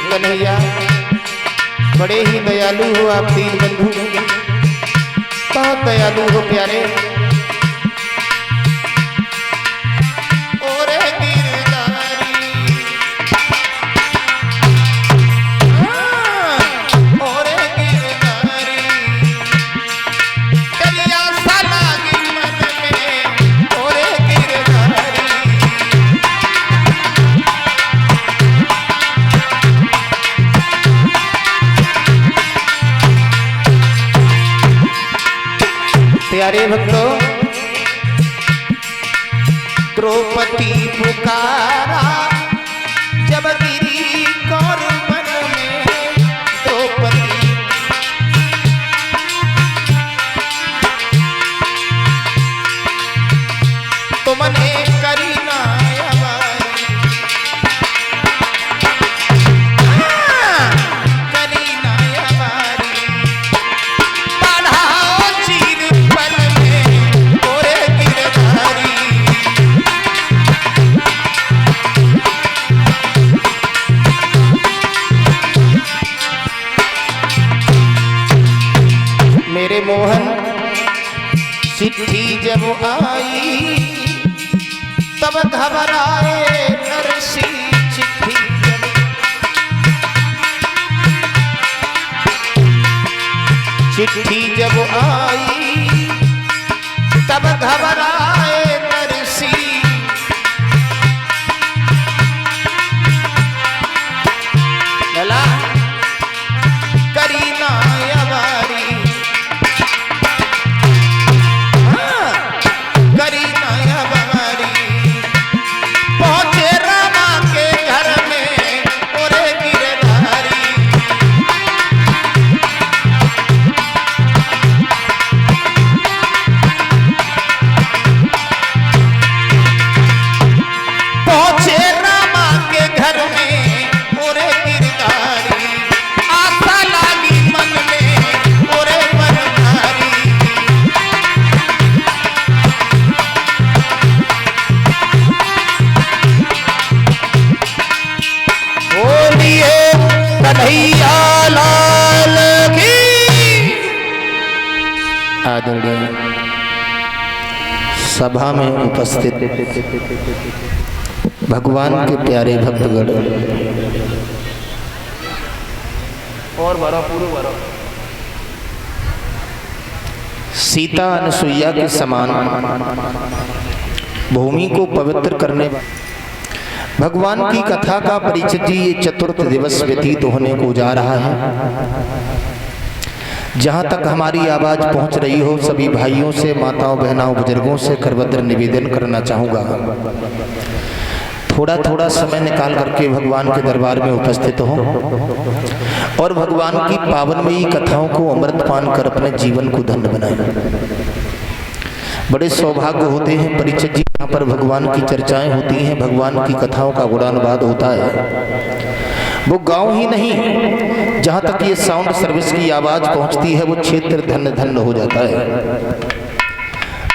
कन्हैया बड़े ही दयालु हो आप दीन बंधु, बहुत दयालु हो प्यारे। प्यारे भक्तों, द्रौपदी पुकारा जब गिरी कौर मन में, द्रौपदी तुमने करी ना मोहन। चिट्ठी जब आई तब घबराए नरसी, चिट्ठी जब आई तब घबराए नरसी, लला करी ना आदरणीय सभा में उपस्थित भगवान के प्यारे भक्तगण और सीता अनुसुईया के समान भूमि को पवित्र करने भगवान की कथा का परिचय जी ये चतुर्थ दिवस व्यतीत होने को जा रहा है। जहाँ तक हमारी आवाज पहुँच रही हो, सभी भाइयों से, माताओं, बहनों, बुजुर्गों से करबद्ध निवेदन करना चाहूँगा, थोड़ा थोड़ा समय निकाल करके भगवान के दरबार में उपस्थित हो और भगवान की पावनमयी कथाओं को अमृतपान कर अपने जीवन को धन्य बनाएं। बड़े सौभाग्य होते हैं परिचय जी, यहाँ पर भगवान की चर्चाएं होती हैं, भगवान की कथाओं का गुणानुवाद होता है। वो गांव ही नहीं, जहाँ तक ये साउंड सर्विस की आवाज पहुँचती है वो क्षेत्र धन्य धन्य हो जाता है।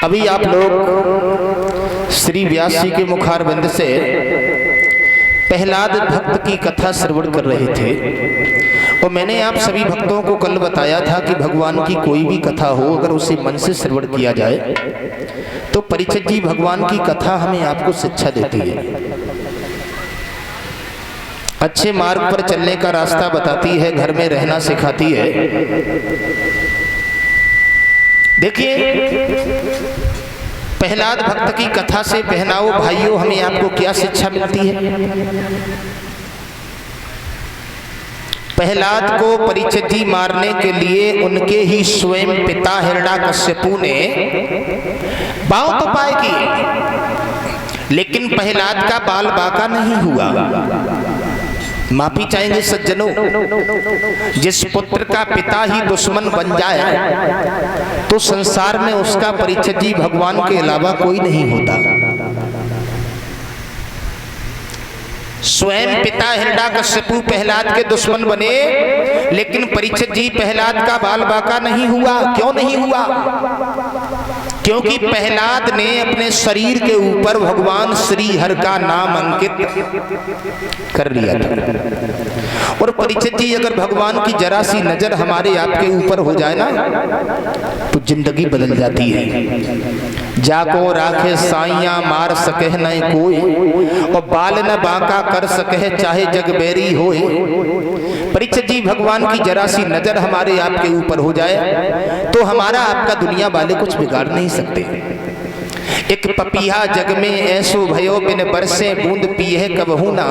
अभी आप लोग श्री व्यास जी के मुखारविंद से प्रहलाद भक्त की कथा श्रवण कर रहे थे और मैंने आप सभी भक्तों को कल बताया था कि भगवान की कोई भी कथा हो, अगर उसे मन से श्रवण किया जाए तो परिचित जी भगवान की कथा हमें आपको शिक्षा देती है, अच्छे मार्ग पर चलने का रास्ता बताती है, घर में रहना सिखाती है। देखिए प्रहलाद भक्त की कथा से बहनाओं भाइयों हमें आपको क्या शिक्षा मिलती है। प्रहलाद को परिचित जी मारने के लिए उनके ही स्वयं पिता हिरण्याकश्यपु ने बाव तो पाए किए, लेकिन प्रहलाद का बाल बाका नहीं हुआ। माफी चाहेंगे सज्जनों, जिस पुत्र का पिता ही दुश्मन बन जाए तो संसार में उसका परिचय जी भगवान के अलावा कोई नहीं होता। स्वयं पिता हिरण्याकश्यपु प्रहलाद के दुश्मन बने, लेकिन परिचित जी प्रहलाद का बाल बाका नहीं हुआ। क्यों नहीं हुआ? क्योंकि प्रहलाद ने अपने शरीर के ऊपर भगवान श्री हरि का नाम अंकित कर लिया था परीक्षित जी, अगर भगवान की जरा सी नजर हमारे आपके ऊपर हो जाए ना तो जिंदगी बदल जाती है। जाको राखे साइया मार सके न कोई, और बाल न बांका कर सके चाहे जग बेरी होए। परीक्षित जी, भगवान की जरा सी नजर हमारे आपके ऊपर हो जाए तो हमारा आपका दुनिया वाले कुछ बिगाड़ नहीं सकते। एक पपीहा जग में ऐसो भयो बिन बरसे बूंद पिए कबहू ना,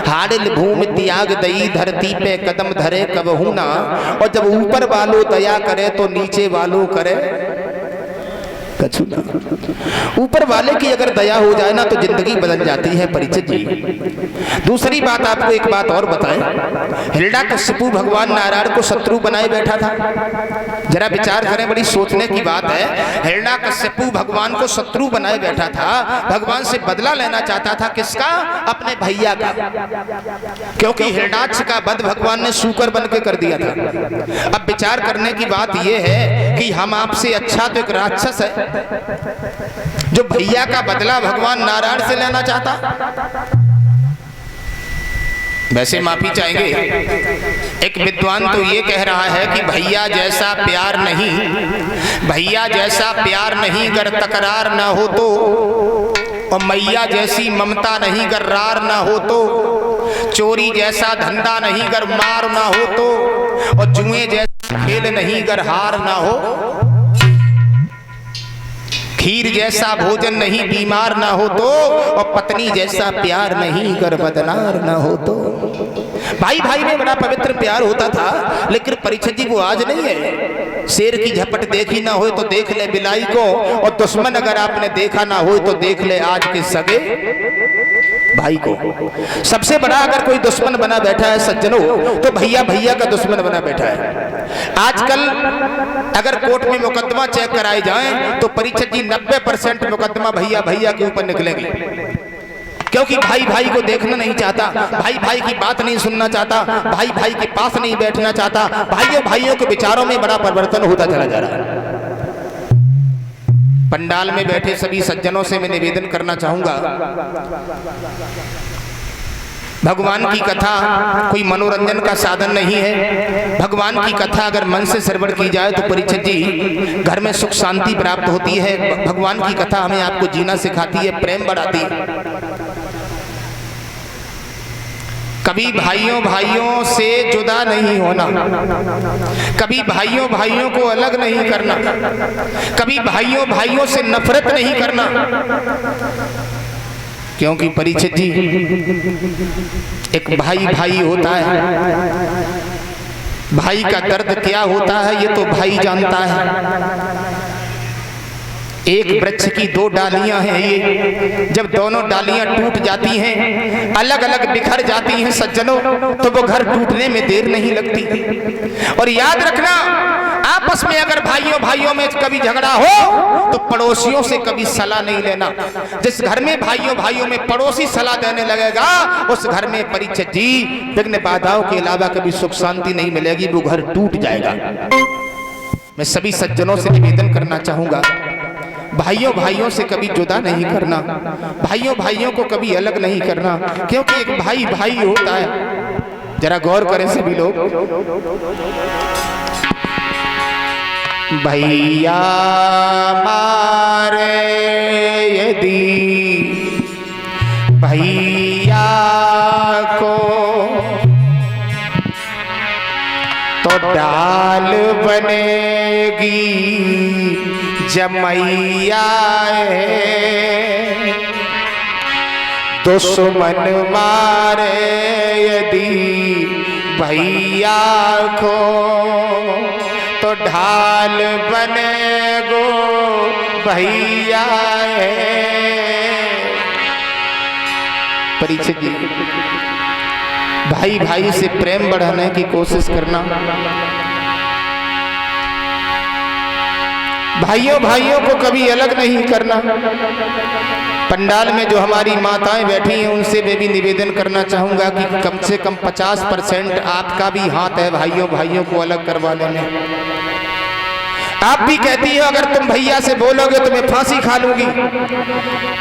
हारिल भूमि त्याग दई धरती पे कदम धरे कबहू ना। और जब ऊपर वालों दया करे तो नीचे वालों करे कछु ना। ऊपर वाले की अगर दया हो जाए ना तो जिंदगी बदल जाती है परीक्षित जी। दूसरी बात, आपको एक बात और बताएं, हिरण्यकशिपु भगवान नारायण को शत्रु बनाए बैठा था। जरा विचार करें, बड़ी सोचने की बात है। हिरण्यकशिपु भगवान को शत्रु बनाए बैठा था, भगवान से बदला लेना चाहता था। किसका? अपने भैया का, क्योंकि हिरण्याक्ष का वध भगवान ने शूकर बन के कर दिया था। अब विचार करने की बात यह है कि हम आपसे अच्छा तो एक राक्षस है जो भैया का बदला भगवान नारायण से लेना चाहता। वैसे माफी चाहेंगे, एक विद्वान तो ये कह रहा है कि भैया जैसा प्यार नहीं, भैया जैसा प्यार नहीं गर तकरार ना हो तो, और मैया जैसी ममता नहीं गर रार ना हो तो, चोरी जैसा धंधा नहीं गर मार ना हो तो, और जुए जैसा खेल नहीं गर हार ना हो, खीर जैसा भोजन नहीं बीमार ना हो तो, और पत्नी जैसा प्यार नहीं कर बदनार ना हो तो। भाई भाई में बड़ा पवित्र प्यार होता था, लेकिन परीक्षित जी वो आज नहीं है। शेर की झपट देखी ना हो तो देख ले बिलाई को, और दुश्मन अगर आपने देखा ना हो तो देख ले आज के सगे भाई को। सबसे बड़ा अगर कोई दुश्मन बना बैठा है सज्जनों तो भैया भैया का दुश्मन बना बैठा है। आजकल अगर कोर्ट में मुकदमा चेक कराए जाएं तो परीक्षित जी 90% मुकदमा भैया भैया के ऊपर निकलेंगे, क्योंकि भाई भाई को देखना नहीं चाहता, भाई भाई की बात नहीं सुनना चाहता, भाई भाई के पास नहीं बैठना चाहता। भाइयों भाइयों के विचारों में बड़ा परिवर्तन होता चला जा रहा है। पंडाल में बैठे सभी सज्जनों से मैं निवेदन करना चाहूंगा, भगवान की कथा कोई मनोरंजन का साधन नहीं है। भगवान की कथा अगर मन से श्रवण की जाए तो परीक्षित जी घर में सुख शांति प्राप्त होती है। भगवान की कथा हमें आपको जीना सिखाती है, प्रेम बढ़ाती है। कभी भाइयों भाइयों से जुदा नहीं होना, कभी भाइयों भाइयों को अलग नहीं करना, कभी भाइयों भाइयों से नफरत नहीं करना। क्योंकि परीक्षित जी एक भाई भाई होता है, भाई का दर्द क्या होता है ये तो भाई जानता है। एक वृक्ष की दो डालियां हैं, ये जब दोनों डालियां टूट जाती हैं, अलग अलग बिखर जाती हैं सज्जनों, तो वो घर टूटने में देर नहीं लगती। और याद रखना, आपस में अगर भाइयों भाइयों में कभी झगड़ा हो तो पड़ोसियों से कभी सलाह नहीं लेना। जिस घर में भाइयों भाइयों में पड़ोसी सलाह देने लगेगा उस घर में परीक्षित जी विघ्न बाधाओं के अलावा कभी सुख शांति नहीं मिलेगी, वो घर टूट जाएगा। मैं सभी सज्जनों से निवेदन करना चाहूंगा, भाइयों भाइयों से कभी जुदा नहीं करना, भाइयों भाइयों को कभी अलग नहीं करना, क्योंकि एक भाई भाई होता है। जरा गौर करें सभी लोग, भैया मारे यदि भैया को तो डाल बनेगी जमैया है। दुश्मन मारे यदि भैया को तो ढाल बनेगो भैया है। परीक्षित जी भाई भाई से प्रेम बढ़ाने की कोशिश करना, भाइयों भाइयों को कभी अलग नहीं करना। पंडाल में जो हमारी माताएं बैठी हैं उनसे मैं भी निवेदन करना चाहूंगा कि कम से कम 50% आपका भी हाथ है भाइयों भाइयों को अलग करवाने में। आप भी कहती हो अगर तुम भैया से बोलोगे तो मैं फांसी खा लूंगी,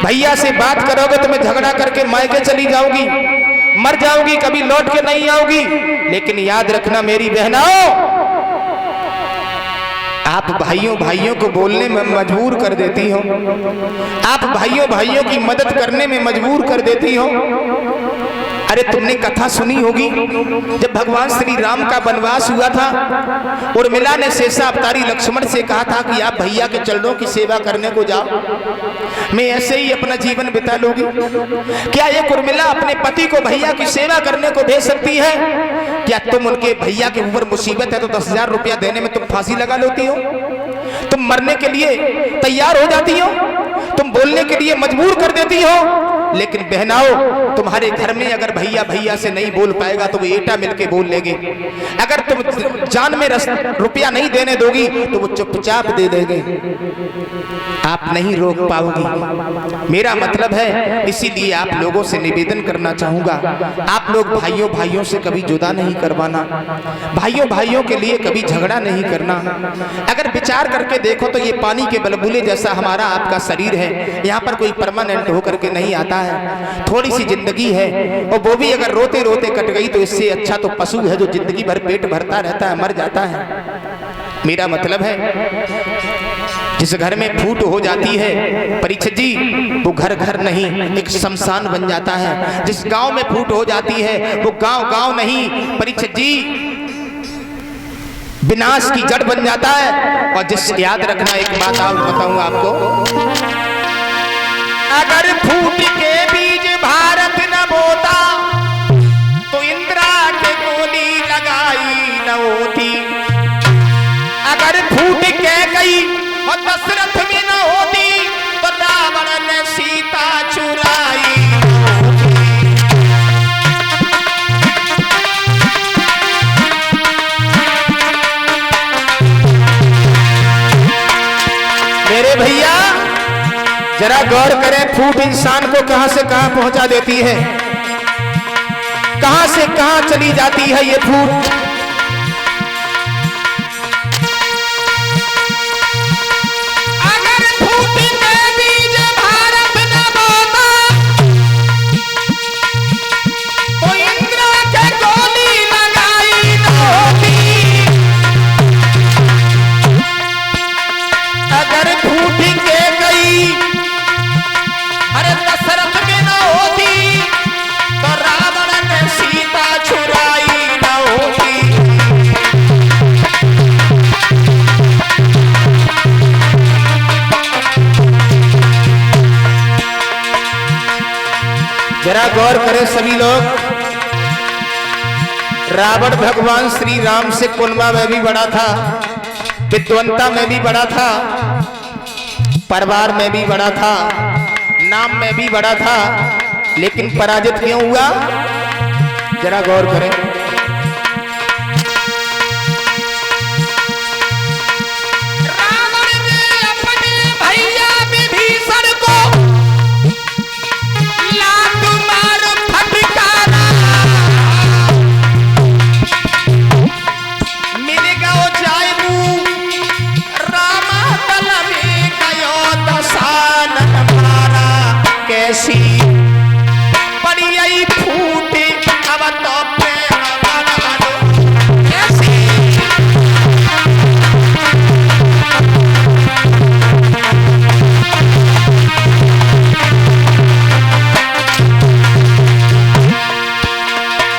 भैया से बात करोगे तो मैं झगड़ा करके मायके चली जाऊंगी, मर जाओगी, कभी लौट के नहीं आओगी। लेकिन याद रखना मेरी बहनाओं, आप भाइयों भाइयों को बोलने में मजबूर कर देती हो, आप भाइयों भाइयों की मदद करने में मजबूर कर देती हो। अरे तुमने कथा सुनी होगी, जब भगवान श्री राम का वनवास हुआ था, उर्मिला ने शेषा अवतारी लक्ष्मण से कहा था कि आप भैया के चरणों की सेवा करने को जाओ, मैं ऐसे ही अपना जीवन बिता लूंगी। क्या ये उर्मिला अपने पति को भैया की सेवा करने को भेज सकती है? क्या तुम उनके भैया के ऊपर मुसीबत है तो 10,000 रुपया देने में तुम फांसी लगा लेती हो? तुम मरने के लिए तैयार हो जाती हो, तुम बोलने के लिए मजबूर कर देती हो। लेकिन बहनाओं, तुम्हारे घर में अगर भैया भैया से नहीं बोल पाएगा तो वो एटा मिलके बोल लेंगे। अगर तुम जान में रुपया नहीं देने दोगी तो वो चुपचाप दे देंगे, आप नहीं रोक पाओगी। मेरा मतलब है, इसीलिए आप लोगों से निवेदन करना चाहूंगा, आप लोग भाइयों भाइयों से कभी जुदा नहीं करवाना, भाइयों भाइयों के लिए कभी झगड़ा नहीं करना। अगर विचार करके देखो तो ये पानी के बुलबुले जैसा हमारा आपका शरीर है, यहाँ पर कोई परमानेंट होकर के नहीं आता है। थोड़ी सी जिंदगी है और वो भी अगर रोते रोते कट गई तो इससे अच्छा तो पशु है जो जिंदगी भर पेट भरता रहता है, मर जाता है। मेरा मतलब है, जिस घर में फूट हो जाती है परीक्षित जी, वो घर घर नहीं एक शमशान बन जाता है। जिस गांव में फूट हो जाती है वो गांव गांव नहीं परीक्षित जी, विनाश की जड़ बन जाता है। और जिस याद रखना, एक बात और बताऊं आपको, अगर फूट के बीज भारत न बोता तो इंदिरा के गोली लगाई न होती। अगर फूट के गई और दशरथ में न होती तो रावण ने सीता चुराई। मेरे भैया जरा गौर करें, फूट इंसान को कहां से कहां पहुंचा देती है, कहां से कहां चली जाती है ये फूट। अगर फूट के बीज भारत न बोता तो इंदिरा के गोली लगाई न होती। अगर फूट के गई अरे दशरथ में न होती तो रावण ने सीता चुराई न होती। जरा गौर करें सभी लोग, रावण भगवान श्री राम से कुलमा में भी बड़ा था, विद्वंता में भी बड़ा था, परिवार में भी बड़ा था, नाम में भी बड़ा था, लेकिन पराजित क्यों हुआ? जरा गौर करें। रावण ने अपने भैया विभीषण को लात मार फटकारा, मिलेगा वो जायबू रामा दल में गयो दसान मारा। कैसी पड़ी आई फूट अब तो प्रेम बना दो। कैसी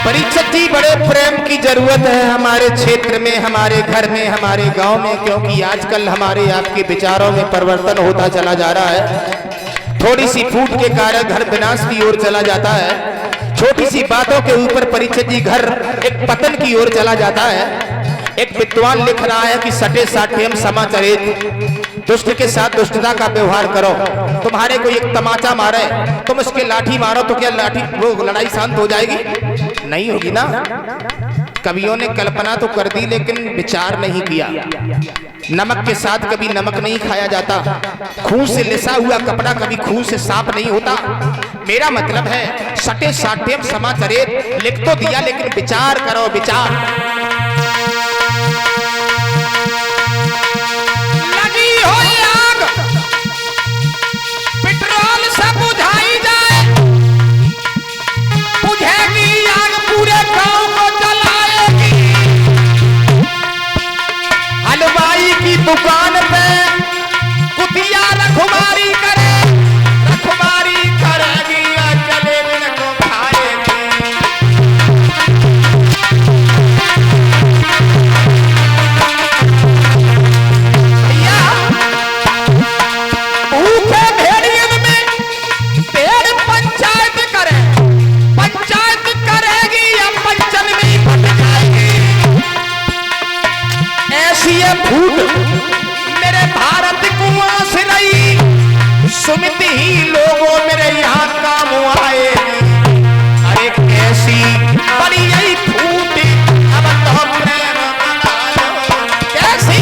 परीक्षित जी, बड़े प्रेम की जरूरत है हमारे क्षेत्र में, हमारे घर में, हमारे गांव में, क्योंकि आजकल हमारे आपके विचारों में परिवर्तन होता चला जा रहा है। थोड़ी सी फूट के कारण घर विनाश की ओर चला जाता है, छोटी सी बातों के ऊपर परीक्षित जी घर एक पतन की ओर चला जाता है। एक विद्वान लिख रहा है कि सटे साठेम समाचरित, दुष्ट के साथ दुष्टता का व्यवहार करो। तुम्हारे को एक तमाचा मारे, तुम उसके लाठी मारो तो क्या लाठी वो लड़ाई शांत हो जाएगी? नहीं होगी ना। कवियों ने कल्पना तो कर दी लेकिन विचार नहीं किया। नमक के साथ कभी नमक नहीं खाया जाता, खून से लिसा हुआ कपड़ा कभी खून से साफ नहीं होता। मेरा मतलब है सटे साठेम समाचरित लिख तो दिया लेकिन विचार करो, विचार। लगी हो आग, पेट्रोल से बुझाई जाए, बुझेगी ये फूट मेरे भारत कुआं से रही सुमित ही लोगों मेरे यहाँ काम आए। अरे कैसी बड़ी यही फूट अब तो प्रेम कैसी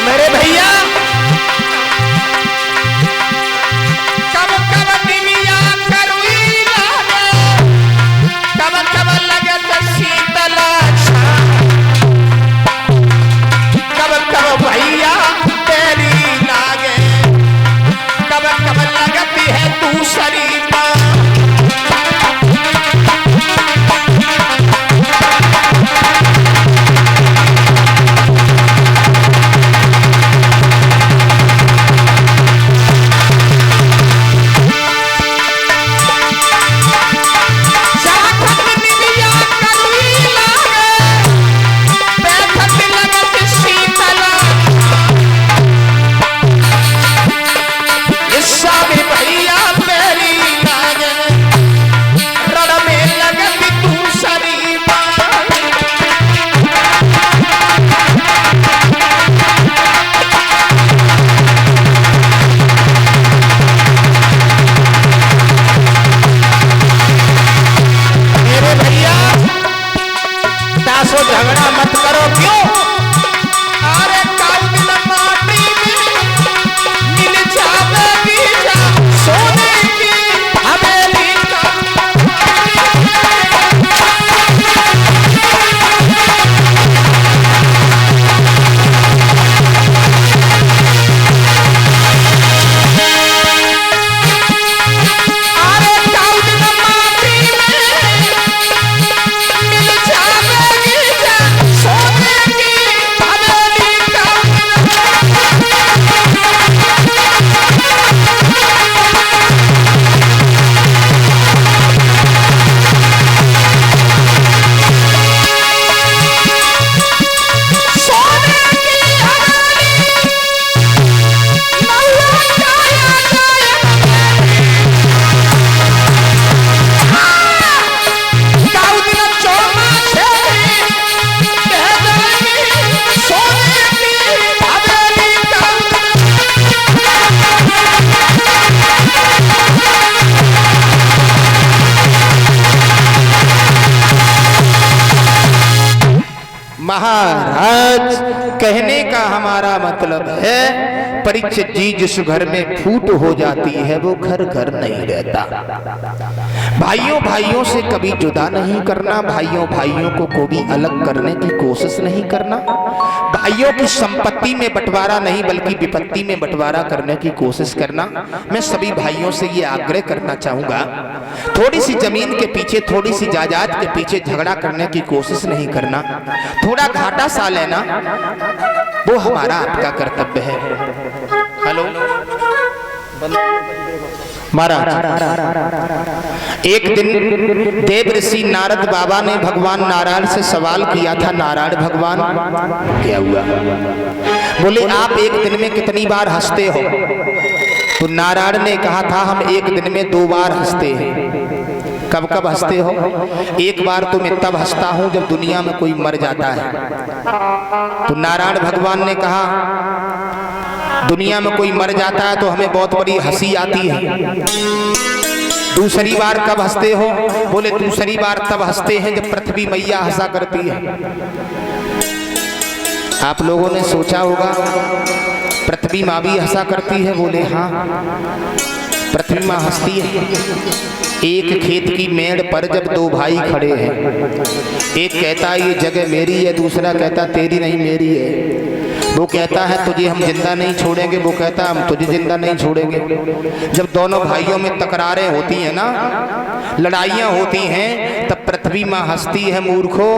मेरे भैया कब कब निमिया करुई लागे कब कब लगे तो शीतल कब कब भैया तेरी लागे कब कब लगती है दूसरी झगड़ा मत करो क्यों? अरे काउदिन माटी में मिल जावेगी जा सोने की हवेली का अरे काउदिन माटी में मिल जावेगी सोने की हवेली का सोने की हवेली नौला जाया जाया काउदिन चोमा छेड़ी कह देगी सोने की हवेली का महाराज कहने का हमारा मतलब है परीक्षित जी जिस घर में फूट हो जाती है वो घर घर नहीं रहता। भाइयों भाइयों से कभी जुदा नहीं करना, भाइयों भाइयों को कभी अलग करने की कोशिश नहीं करना, भाइयों की संपत्ति में बंटवारा नहीं बल्कि विपत्ति में बंटवारा करने की कोशिश करना। मैं सभी भाइयों से ये आग्रह करना चाहूंगा, थोड़ी सी जमीन के पीछे थोड़ी सी जायदाद के पीछे झगड़ा करने की कोशिश नहीं करना, थोड़ा घाटा सा लेना वो हमारा आपका कर्तव्य है। हेलो महाराज, एक दिन देव ऋषि नारद बाबा ने भगवान नारायण से सवाल किया था, नारायण भगवान क्या हुआ? बोले आप एक दिन में कितनी बार हंसते हो? तो नारायण ने कहा था हम एक दिन में 2 बार हंसते हैं। कब कब हंसते हो? एक बार तो मैं तब हंसता हूं जब दुनिया में कोई मर जाता है। तो नारायण भगवान ने कहा दुनिया में कोई मर जाता है तो हमें बहुत बड़ी हंसी आती है। दूसरी बार कब हंसते हो? बोले दूसरी बार तब हंसते हैं जब पृथ्वी मैया हंसा करती है। आप लोगों ने सोचा होगा पृथ्वी माँ भी हंसा करती है। बोले हाँ पृथ्वी माँ हंसती है। एक खेत की मेड़ पर जब 2 भाई खड़े हैं, एक कहता है ये जगह मेरी है, दूसरा कहता तेरी नहीं मेरी है। वो कहता है तुझे हम जिंदा नहीं छोड़ेंगे, वो कहता है हम तुझे जिंदा नहीं छोड़ेंगे। जब दोनों भाइयों में तकरारें होती हैं ना, लड़ाइयाँ होती हैं, तब पृथ्वी माँ हंसती है मूर्खो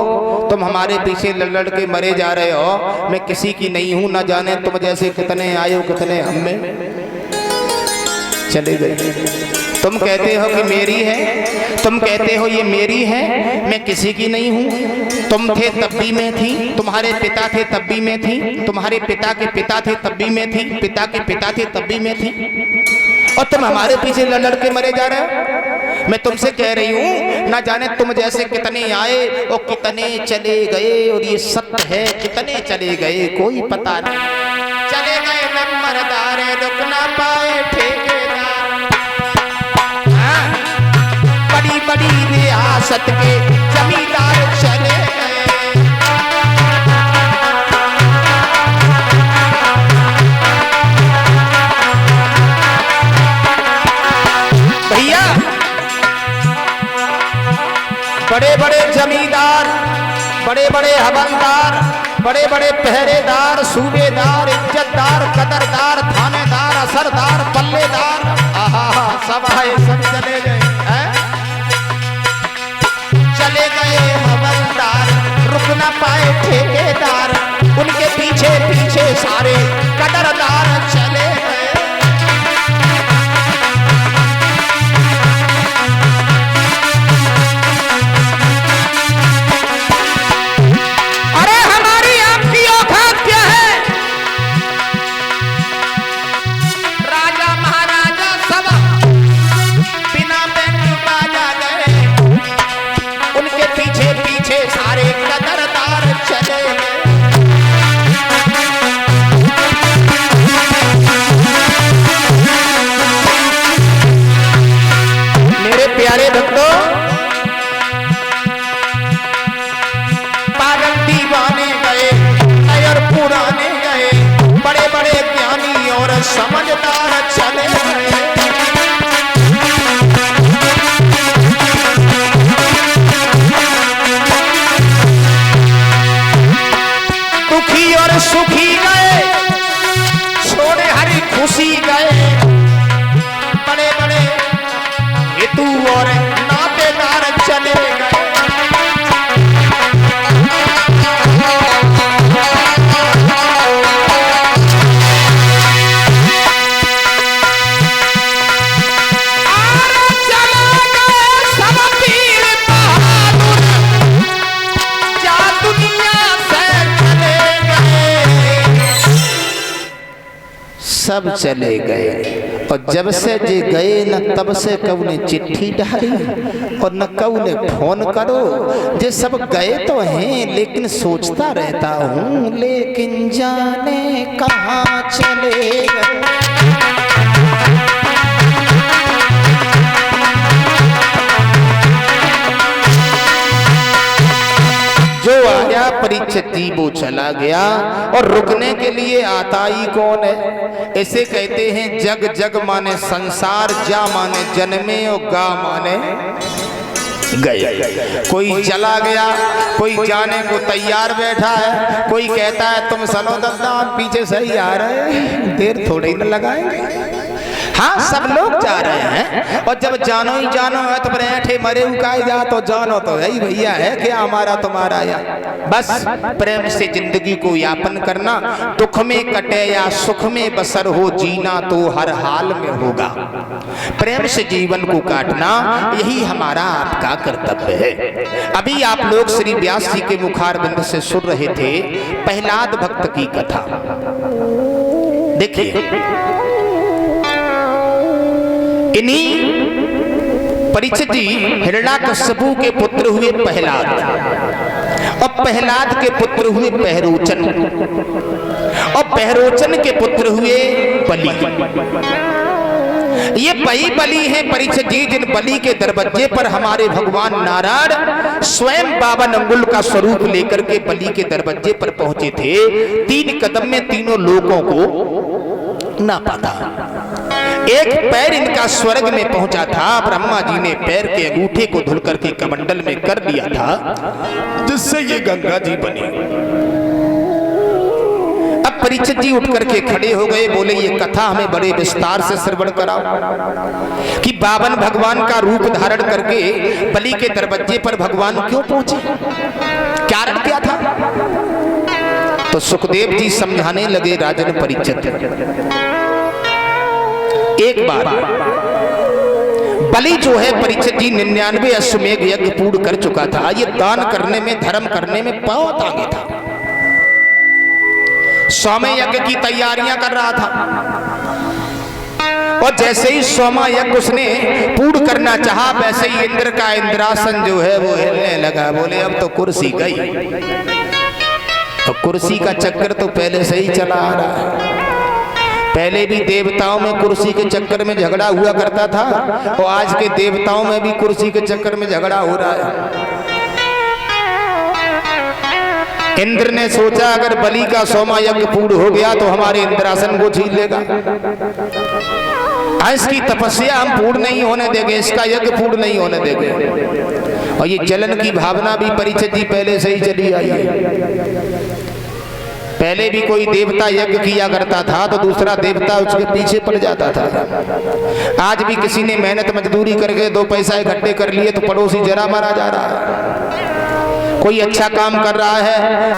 तुम हमारे पीछे लड़ के मरे जा रहे हो, मैं किसी की नहीं हूँ, न जाने तुम जैसे कितने आए हो कितने हम में चले गए। तुम कहते हो कि मेरी है, तुम कहते हो ये मेरी है, मैं किसी की नहीं हूँ। तुम थे तब भी मैं थी, तुम्हारे पिता थे तब भी मैं थी, तुम्हारे पिता के पिता थे तब भी मैं थी, पिता के पिता थे तब भी मैं थी। और तुम हमारे पीछे लड़ के मरे जा रहे हो। मैं तुमसे कह रही हूं, ना जाने तुम जैसे कितने आए और कितने चले गए, और ये सत्य है कितने चले गए कोई पता नहीं। चले गए नंबरदार, रुक ना पाए ठेकेदार। हाँ? बड़ी बड़ी रियासत के जमींदार चले गए। भैया बड़े बड़े जमींदार, बड़े बड़े हवलदार, बड़े बड़े पहरेदार, सूबेदार, इज्जतदार, कदरदार, थानेदार, असरदार, पल्लेदार, आहा सब आए, सब चले गए। चले गए हवलदार, रुक ना पाए ठेकेदार, उनके पीछे पीछे सारे कदरदार चले गए। प्यारे भक्तों, पागल दीवाने गए, नए और पुराने गए, बड़े बड़े ज्ञानी और समझदार चले गए। दुखी और सुखी गए, छोड़े हरी खुशी गए, बड़े बड़े हेतु और नातेदार चले गए। सब पीर बहादुर जा दुनिया से चले गए, सब चले गए। और जब से जे गए न तब से कऊ ने चिट्ठी डाली और न कऊ ने फोन करो। जे सब गए तो हैं, लेकिन सोचता रहता हूँ, लेकिन जाने कहाँ चले गए। जो आया परीक्षित जी वो चला गया, और रुकने के लिए आता ही कौन है। ऐसे कहते हैं जग जग माने संसार, जा माने जन्मे और गा माने गए। कोई चला गया, कोई जाने को तैयार बैठा है, कोई कहता है तुम सनो दद्दा पीछे सही आ रहे, देर थोड़ी न लगाएंगे। हाँ, सब लोग जा रहे हैं, और जब जानो ही जानो है तो बैठे मरे उकाए जा, तो जानो तो यही भैया है क्या हमारा तुम्हारा या। बस प्रेम से जिंदगी को यापन करना, दुख में कटे या सुख में बसर हो, जीना तो हर हाल में होगा। प्रेम से जीवन को काटना यही हमारा आपका कर्तव्य है। अभी आप लोग श्री व्यास जी के मुखारबिंद से सुन रहे थे प्रहलाद भक्त की कथा। देखिए, इन्हीं परीक्षित जी हिरण्याकश्यपु के पुत्र हुए प्रहलाद, और प्रहलाद के पुत्र हुए पहरोचन, और पहरोचन के पुत्र हुए बलि। ये वही बलि हैं परीक्षित जी जिन बलि के दरवाजे पर हमारे भगवान नारायण स्वयं 52 अंगुल का स्वरूप लेकर के बलि के दरवाजे पर पहुंचे थे। 3 कदम में तीनों लोगों को नापा था। एक पैर इनका स्वर्ग में पहुंचा था, ब्रह्मा जी ने पैर के अंगूठे को धुल करके कमंडल में कर दिया था, जिससे ये गंगा जी बनी। अब परीक्षित जी उठ करके खड़े हो गए, बोले ये कथा हमें बड़े विस्तार से श्रवण कराओ कि 52 भगवान का रूप धारण करके बलि के दरवाजे पर भगवान क्यों पहुंचे, कारण क्या था। तो सुखदेव जी समझाने लगे राजन परीक्षित। एक बार बलि जो है परीक्षित जी 99 अश्वमेध यज्ञ पूर्ण कर चुका था। ये दान करने में, धर्म करने में बहुत आगे था। 100वें यज्ञ की तैयारियां कर रहा था, और और जैसे ही सोमा यज्ञ उसने पूर्ण करना चाहा, वैसे ही इंद्र का इंद्रासन जो है वो हिलने लगा। बोले अब तो कुर्सी गई। तो कुर्सी का चक्कर तो पहले से ही चला आ रहा है। पहले भी देवताओं में कुर्सी के चक्कर में झगड़ा हुआ करता था, और आज के देवताओं में भी कुर्सी के चक्कर में झगड़ा हो रहा है। इंद्र ने सोचा अगर बलि का सोमा यज्ञ पूर्ण हो गया तो हमारे इंद्रासन को छीन लेगा। इसकी तपस्या हम पूर्ण नहीं होने देंगे, इसका यज्ञ पूर्ण नहीं होने देंगे। और ये जलन की भावना भी परीक्षित जी पहले से ही चली आई है। पहले भी कोई देवता यज्ञ किया करता था तो दूसरा देवता उसके पीछे पड़ जाता था। आज भी किसी ने मेहनत मजदूरी करके 2 पैसा इकट्ठे कर लिए तो पड़ोसी जरा मारा जा रहा है। कोई अच्छा काम कर रहा है